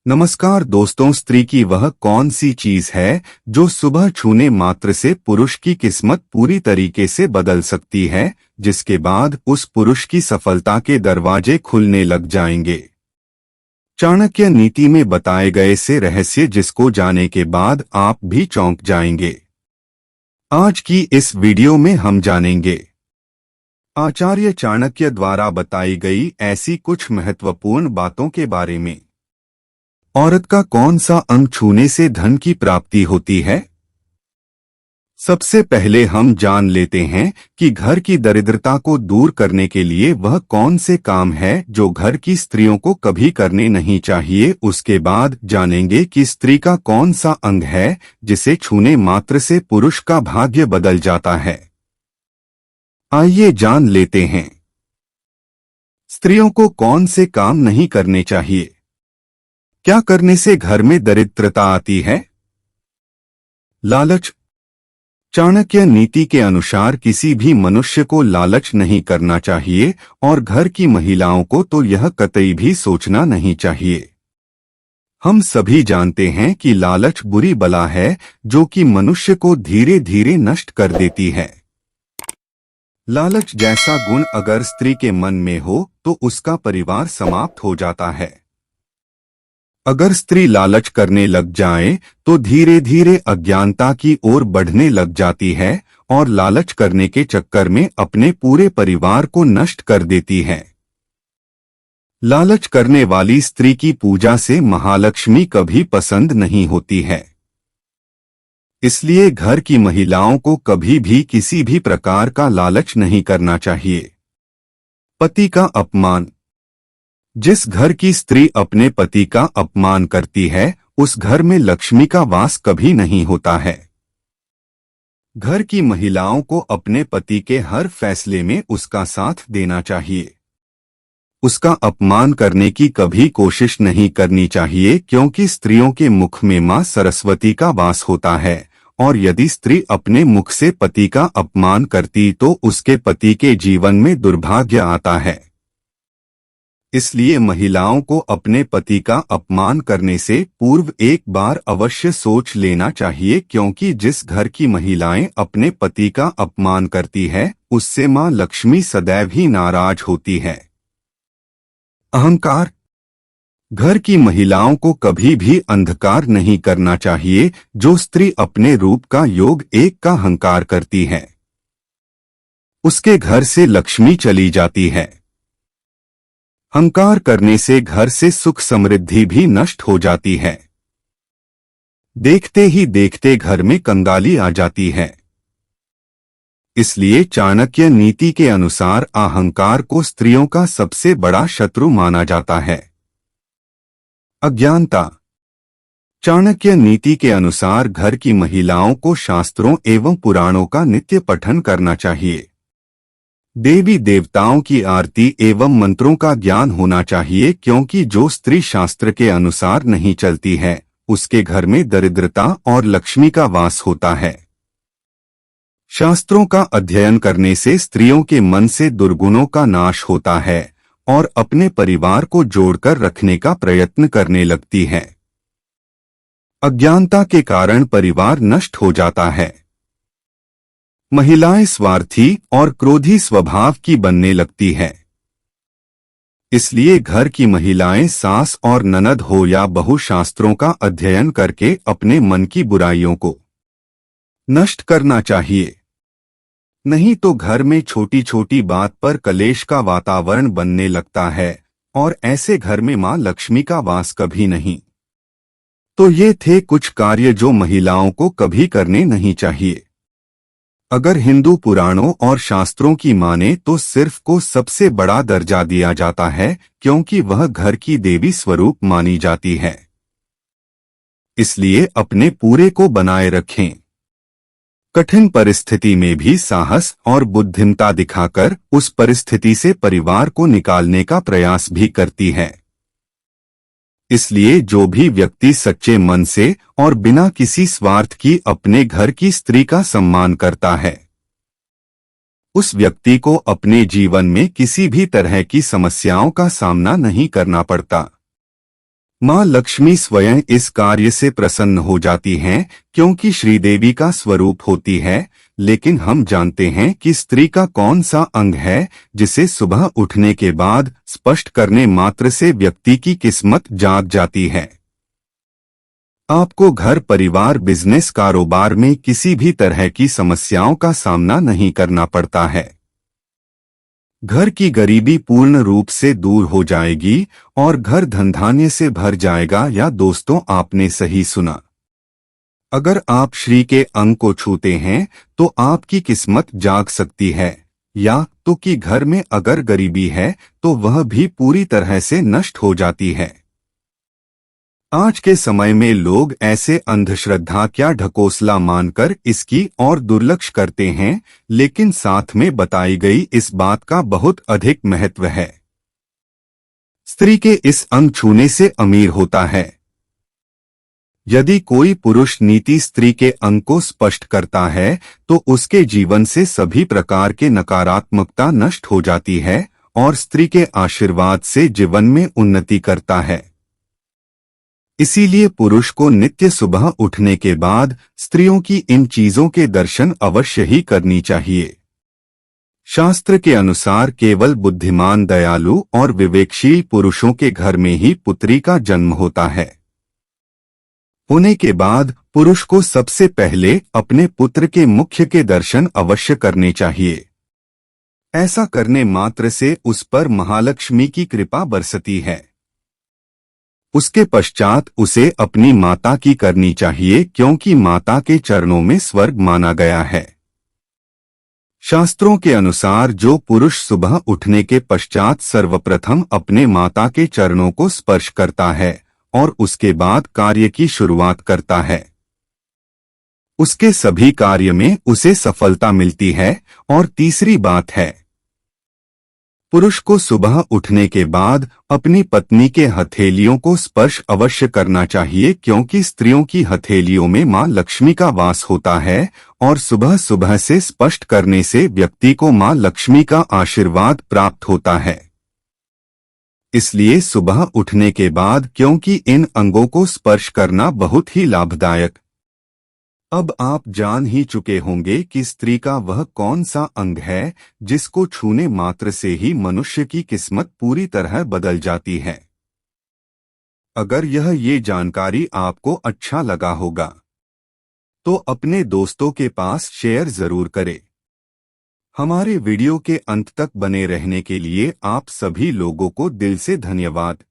नमस्कार दोस्तों, स्त्री की वह कौन सी चीज है जो सुबह छूने मात्र से पुरुष की किस्मत पूरी तरीके से बदल सकती है, जिसके बाद उस पुरुष की सफलता के दरवाजे खुलने लग जाएंगे। चाणक्य नीति में बताए गए से रहस्य जिसको जाने के बाद आप भी चौंक जाएंगे। आज की इस वीडियो में हम जानेंगे आचार्य चाणक्य द्वारा बताई गई ऐसी कुछ महत्वपूर्ण बातों के बारे में। औरत का कौन सा अंग छूने से धन की प्राप्ति होती है? सबसे पहले हम जान लेते हैं कि घर की दरिद्रता को दूर करने के लिए वह कौन से काम है जो घर की स्त्रियों को कभी करने नहीं चाहिए। उसके बाद जानेंगे कि स्त्री का कौन सा अंग है जिसे छूने मात्र से पुरुष का भाग्य बदल जाता है। आइए जान लेते हैं। स्त्रियों को कौन से काम नहीं करने चाहिए? क्या करने से घर में दरिद्रता आती है? लालच। चाणक्य नीति के अनुसार किसी भी मनुष्य को लालच नहीं करना चाहिए और घर की महिलाओं को तो यह कतई भी सोचना नहीं चाहिए। हम सभी जानते हैं कि लालच बुरी बला है जो कि मनुष्य को धीरे धीरे नष्ट कर देती है। लालच जैसा गुण अगर स्त्री के मन में हो तो उसका परिवार समाप्त हो जाता है। अगर स्त्री लालच करने लग जाए तो धीरे धीरे अज्ञानता की ओर बढ़ने लग जाती है और लालच करने के चक्कर में अपने पूरे परिवार को नष्ट कर देती है। लालच करने वाली स्त्री की पूजा से महालक्ष्मी कभी पसंद नहीं होती है। इसलिए घर की महिलाओं को कभी भी किसी भी प्रकार का लालच नहीं करना चाहिए। पति का अपमान। जिस घर की स्त्री अपने पति का अपमान करती है उस घर में लक्ष्मी का वास कभी नहीं होता है। घर की महिलाओं को अपने पति के हर फैसले में उसका साथ देना चाहिए। उसका अपमान करने की कभी कोशिश नहीं करनी चाहिए, क्योंकि स्त्रियों के मुख में मां सरस्वती का वास होता है और यदि स्त्री अपने मुख से पति का अपमान करती तो उसके पति के जीवन में दुर्भाग्य आता है। इसलिए महिलाओं को अपने पति का अपमान करने से पूर्व एक बार अवश्य सोच लेना चाहिए, क्योंकि जिस घर की महिलाएं अपने पति का अपमान करती है उससे मां लक्ष्मी सदैव ही नाराज होती है। अहंकार। घर की महिलाओं को कभी भी अंधकार नहीं करना चाहिए। जो स्त्री अपने रूप का योग एक का अहंकार करती है उसके घर से लक्ष्मी चली जाती है। अहंकार करने से घर से सुख समृद्धि भी नष्ट हो जाती है। देखते ही देखते घर में कंगाली आ जाती है। इसलिए चाणक्य नीति के अनुसार अहंकार को स्त्रियों का सबसे बड़ा शत्रु माना जाता है। अज्ञानता। चाणक्य नीति के अनुसार घर की महिलाओं को शास्त्रों एवं पुराणों का नित्य पठन करना चाहिए। देवी देवताओं की आरती एवं मंत्रों का ज्ञान होना चाहिए, क्योंकि जो स्त्री शास्त्र के अनुसार नहीं चलती है उसके घर में दरिद्रता और लक्ष्मी का वास होता है। शास्त्रों का अध्ययन करने से स्त्रियों के मन से दुर्गुणों का नाश होता है और अपने परिवार को जोड़कर रखने का प्रयत्न करने लगती है। अज्ञानता के कारण परिवार नष्ट हो जाता है। महिलाएं स्वार्थी और क्रोधी स्वभाव की बनने लगती है। इसलिए घर की महिलाएं सास और ननद हो या बहू शास्त्रों का अध्ययन करके अपने मन की बुराइयों को नष्ट करना चाहिए। नहीं तो घर में छोटी छोटी बात पर कलेश का वातावरण बनने लगता है और ऐसे घर में मां लक्ष्मी का वास कभी नहीं। तो ये थे कुछ कार्य जो महिलाओं को कभी करने नहीं चाहिए। अगर हिंदू पुराणों और शास्त्रों की माने तो सिर्फ को सबसे बड़ा दर्जा दिया जाता है, क्योंकि वह घर की देवी स्वरूप मानी जाती है। इसलिए अपने पूरे को बनाए रखें। कठिन परिस्थिति में भी साहस और बुद्धिमता दिखाकर उस परिस्थिति से परिवार को निकालने का प्रयास भी करती है। इसलिए जो भी व्यक्ति सच्चे मन से और बिना किसी स्वार्थ की अपने घर की स्त्री का सम्मान करता है उस व्यक्ति को अपने जीवन में किसी भी तरह की समस्याओं का सामना नहीं करना पड़ता। माँ लक्ष्मी स्वयं इस कार्य से प्रसन्न हो जाती हैं क्योंकि श्रीदेवी का स्वरूप होती है, लेकिन हम जानते हैं कि स्त्री का कौन सा अंग है जिसे सुबह उठने के बाद स्पष्ट करने मात्र से व्यक्ति की किस्मत जाग जाती है। आपको घर, परिवार, बिजनेस, कारोबार में किसी भी तरह की समस्याओं का सामना नहीं करना पड़ता है। घर की गरीबी पूर्ण रूप से दूर हो जाएगी और घर धनधान्य से भर जाएगा। या दोस्तों, आपने सही सुना। अगर आप श्री के अंग को छूते हैं तो आपकी किस्मत जाग सकती है। या तो कि घर में अगर गरीबी है तो वह भी पूरी तरह से नष्ट हो जाती है। आज के समय में लोग ऐसे अंधश्रद्धा क्या ढकोसला मानकर इसकी और दुर्लक्ष करते हैं, लेकिन साथ में बताई गई इस बात का बहुत अधिक महत्व है। स्त्री के इस अंग छूने से अमीर होता है। यदि कोई पुरुष नीति स्त्री के अंग को स्पष्ट करता है तो उसके जीवन से सभी प्रकार के नकारात्मकता नष्ट हो जाती है और स्त्री के आशीर्वाद से जीवन में उन्नति करता है। इसीलिए पुरुष को नित्य सुबह उठने के बाद स्त्रियों की इन चीजों के दर्शन अवश्य ही करनी चाहिए। शास्त्र के अनुसार केवल बुद्धिमान, दयालु और विवेकशील पुरुषों के घर में ही पुत्री का जन्म होता है। होने के बाद पुरुष को सबसे पहले अपने पुत्र के मुख के दर्शन अवश्य करने चाहिए। ऐसा करने मात्र से उस पर महालक्ष्मी की कृपा बरसती है। उसके पश्चात उसे अपनी माता की करनी चाहिए, क्योंकि माता के चरणों में स्वर्ग माना गया है। शास्त्रों के अनुसार जो पुरुष सुबह उठने के पश्चात सर्वप्रथम अपने माता के चरणों को स्पर्श करता है और उसके बाद कार्य की शुरुआत करता है, उसके सभी कार्य में उसे सफलता मिलती है। और तीसरी बात है, पुरुष को सुबह उठने के बाद अपनी पत्नी के हथेलियों को स्पर्श अवश्य करना चाहिए, क्योंकि स्त्रियों की हथेलियों में मां लक्ष्मी का वास होता है और सुबह सुबह से स्पर्श करने से व्यक्ति को मां लक्ष्मी का आशीर्वाद प्राप्त होता है। इसलिए सुबह उठने के बाद क्योंकि इन अंगों को स्पर्श करना बहुत ही लाभदायक। अब आप जान ही चुके होंगे कि स्त्री का वह कौन सा अंग है जिसको छूने मात्र से ही मनुष्य की किस्मत पूरी तरह बदल जाती है। अगर ये जानकारी आपको अच्छा लगा होगा तो अपने दोस्तों के पास शेयर जरूर करें। हमारे वीडियो के अंत तक बने रहने के लिए आप सभी लोगों को दिल से धन्यवाद।